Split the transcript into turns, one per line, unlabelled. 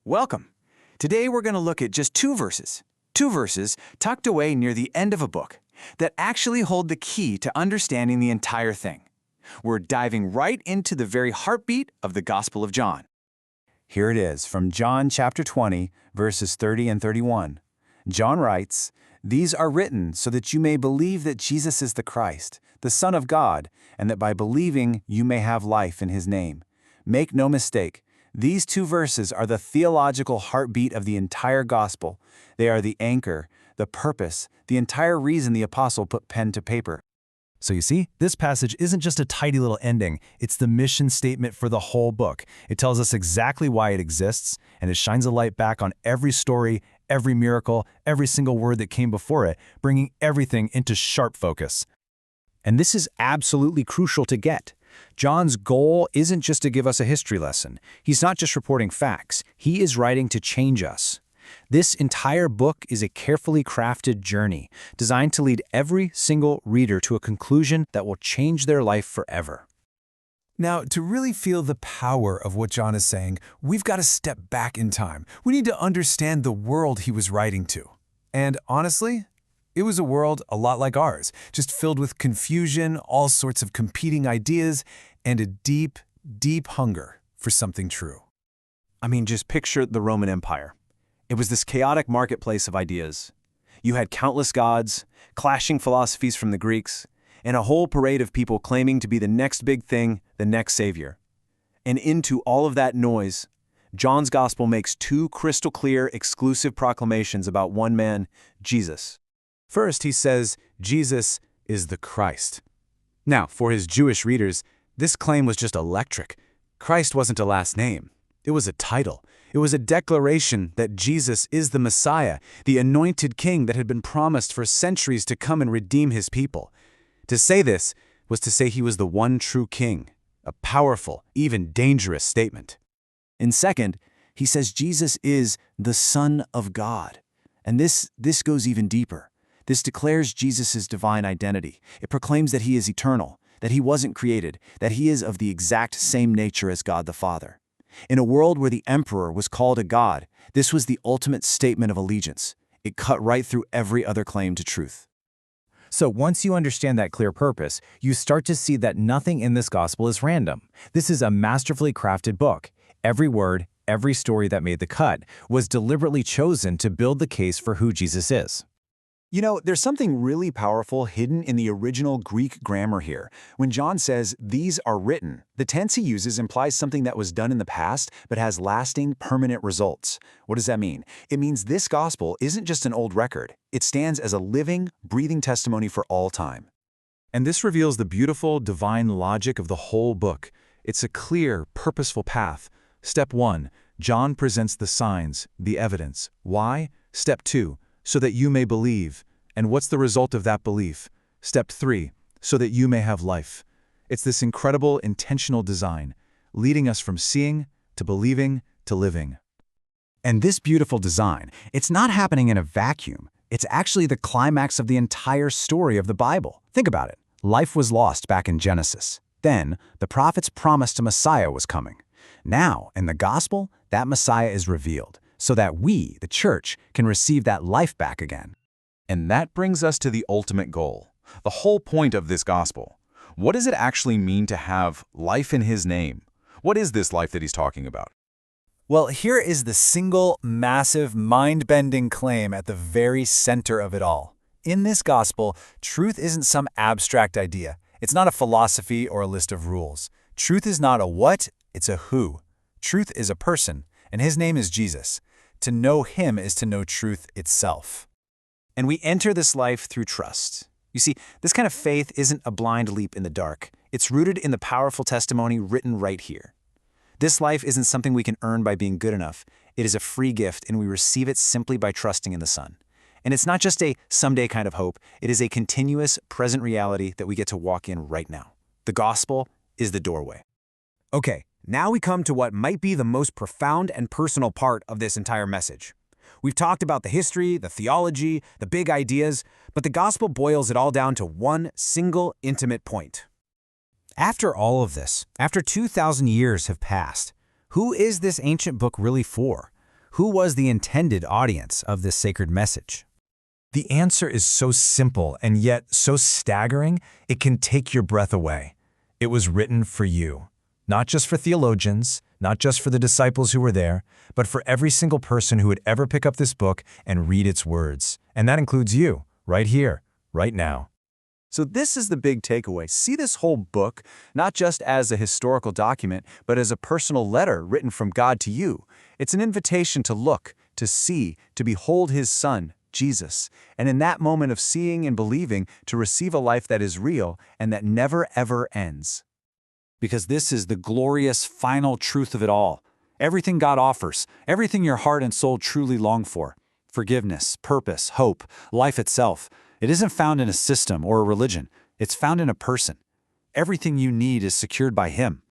Welcome. Today we're going to look at just two verses tucked away near the end of a book that actually hold the key to understanding the entire thing. We're diving right into the very heartbeat of the Gospel of John. Here it is from John chapter 20, verses 30 and 31. John writes, "These are written so that you may believe that Jesus is the Christ, the Son of God, and that by believing you may have life in his name." Make no mistake, these two verses are the theological heartbeat of the entire gospel. They are the anchor, the purpose, the entire reason the apostle put pen to paper.
So you see, this passage isn't just a tidy little ending, it's the mission statement for the whole book. It tells us exactly why it exists, and it shines a light back on every story, every miracle, every single word that came before it, bringing everything into sharp focus.
And this is absolutely crucial to get. John's goal isn't just to give us a history lesson. He's not just reporting facts. He is writing to change us. This entire book is a carefully crafted journey designed to lead every single reader to a conclusion that will change their life forever.
Now, to really feel the power of what John is saying, we've got to step back in time. We need to understand the world he was writing to. And honestly, it was a world a lot like ours, just filled with confusion, all sorts of competing ideas, and a deep, deep hunger for something true.
I mean, just picture the Roman Empire. It was this chaotic marketplace of ideas. You had countless gods, clashing philosophies from the Greeks, and a whole parade of people claiming to be the next big thing, the next savior. And into all of that noise, John's gospel makes two crystal clear, exclusive proclamations about one man, Jesus.
First, he says, Jesus is the Christ. Now, for his Jewish readers, this claim was just electric. Christ wasn't a last name. It was a title. It was a declaration that Jesus is the Messiah, the anointed king that had been promised for centuries to come and redeem his people. To say this was to say he was the one true king, a powerful, even dangerous statement.
And second, he says Jesus is the Son of God. And this goes even deeper. This declares Jesus' divine identity. It proclaims that he is eternal, that he wasn't created, that he is of the exact same nature as God the Father. In a world where the emperor was called a god, this was the ultimate statement of allegiance. It cut right through every other claim to truth.
So once you understand that clear purpose, you start to see that nothing in this gospel is random. This is a masterfully crafted book. Every word, every story that made the cut was deliberately chosen to build the case for who Jesus is.
You know, there's something really powerful hidden in the original Greek grammar here. When John says, "these are written," the tense he uses implies something that was done in the past but has lasting, permanent results. What does that mean? It means this gospel isn't just an old record. It stands as a living, breathing testimony for all time.
And this reveals the beautiful, divine logic of the whole book. It's a clear, purposeful path. Step 1, John presents the signs, the evidence. Why? Step 2, so that you may believe. And what's the result of that belief? Step 3, so that you may have life. It's this incredible, intentional design, leading us from seeing to believing to living.
And this beautiful design, it's not happening in a vacuum. It's actually the climax of the entire story of the Bible. Think about it. Life was lost back in Genesis. Then, the prophets promised a Messiah was coming. Now, in the gospel, that Messiah is revealed, so that we, the church, can receive that life back again.
And that brings us to the ultimate goal, the whole point of this gospel. What does it actually mean to have life in his name? What is this life that he's talking about?
Well, here is the single, massive, mind-bending claim at the very center of it all. In this gospel, truth isn't some abstract idea. It's not a philosophy or a list of rules. Truth is not a what, it's a who. Truth is a person, and his name is Jesus. To know him is to know truth itself.
And we enter this life through trust. You see, this kind of faith isn't a blind leap in the dark. It's rooted in the powerful testimony written right here. This life isn't something we can earn by being good enough. It is a free gift, and we receive it simply by trusting in the Son. And it's not just a someday kind of hope. It is a continuous, present reality that we get to walk in right now. The gospel is the doorway.
Okay, now we come to what might be the most profound and personal part of this entire message. We've talked about the history, the theology, the big ideas, but the gospel boils it all down to one single intimate point.
After all of this, after 2,000 years have passed, who is this ancient book really for?
Who was the intended audience of this sacred message?
The answer is so simple and yet so staggering, it can take your breath away. It was written for you. Not just for theologians, not just for the disciples who were there, but for every single person who would ever pick up this book and read its words. And that includes you, right here, right now.
So this is the big takeaway. See this whole book not just as a historical document, but as a personal letter written from God to you. It's an invitation to look, to see, to behold His Son, Jesus, and in that moment of seeing and believing, to receive a life that is real and that never ever ends.
Because this is the glorious final truth of it all. Everything God offers, everything your heart and soul truly long for, forgiveness, purpose, hope, life itself, it isn't found in a system or a religion. It's found in a person. Everything you need is secured by Him.